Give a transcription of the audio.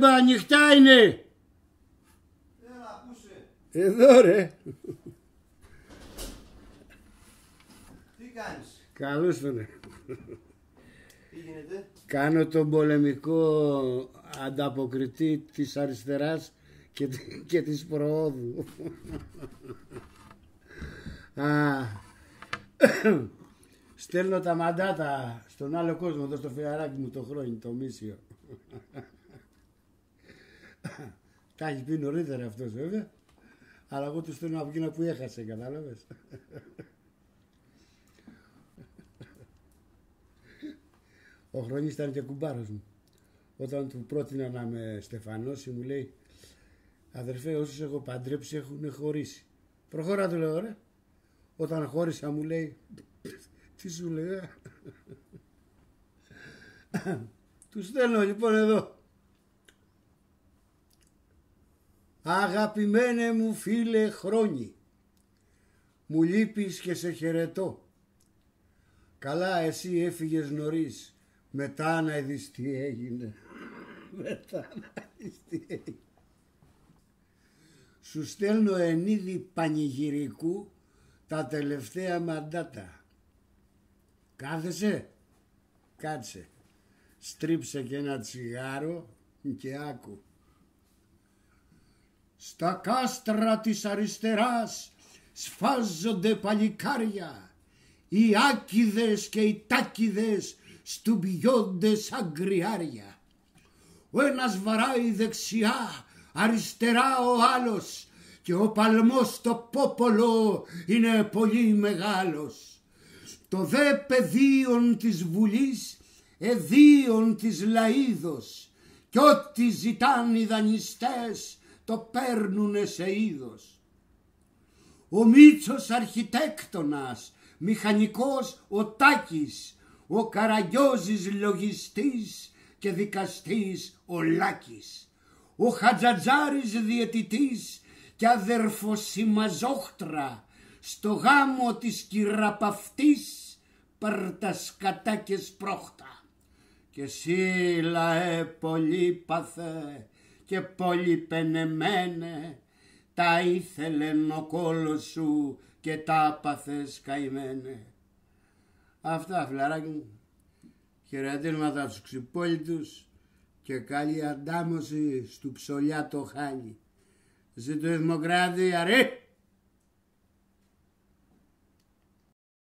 Ανοιχτά είναι. Έλα, πού είσαι? Εδώ ρε. Τι κάνεις? Καλώς τον. Τι γίνεται? Κάνω τον πολεμικό ανταποκριτή της αριστεράς και της προόδου. Στέλνω τα μαντάτα στον άλλο κόσμο, εδώ στο φιαράκι μου το χρόνια, το Μίσιο. Τα έχει πει νωρίτερα αυτός βέβαια, αλλά εγώ του στέλνω από εκείνα που έχασε, κατάλαβες. Ο Χρόνης ήταν και κουμπάρος μου. Όταν του πρότεινα να με στεφανώσει, μου λέει, αδερφέ, όσους έχω παντρέψει έχουν χωρίσει. Προχώρα, του λέω, ρε. Όταν χώρισα, μου λέει, τι σου λέει, του στέλνω λοιπόν εδώ. Αγαπημένε μου φίλε Χρόνη, μου λείπεις και σε χαιρετώ. Καλά εσύ έφυγες νωρίς, μετά να δεις τι έγινε. Μετά να δεις τι έγινε. Σου στέλνω εν είδη πανηγυρικού τα τελευταία μαντάτα. Κάθεσαι, κάτσε, στρίψε και ένα τσιγάρο και άκου. Στα κάστρα της αριστεράς σφάζονται παλικάρια, οι άκηδες και οι τάκηδες στουμπιώνται σαν γκριάρια. Ο ένας βαράει δεξιά, αριστερά ο άλλος και ο παλμός στο πόπολο είναι πολύ μεγάλος. Το δε πεδίον της Βουλής εδίον της Λαΐδος κι ό,τι ζητάν οι δανειστές το παίρνουνε σε είδος. Ο Μίτσος αρχιτέκτονας, μηχανικός ο Τάκης, ο Καραγκιόζης λογιστής και δικαστής ο Λάκης, ο Χατζατζάρης διαιτητής και αδερφοσημαζόχτρα, στο γάμο της κυραπαυτής παρτασκατά και σπρόχτα. Και εσύ λαέ πολύπαθε και πολυπενεμένε, τα ήθελεν ο κόλος σου και τα παθες καημένε. Αυτά φιλαράκι μου, χαιρετίσματα στους ξυπόλυτους και καλή αντάμωση στου ψωλιά το χάλι. Ζήτω η δημοκρατία ρε!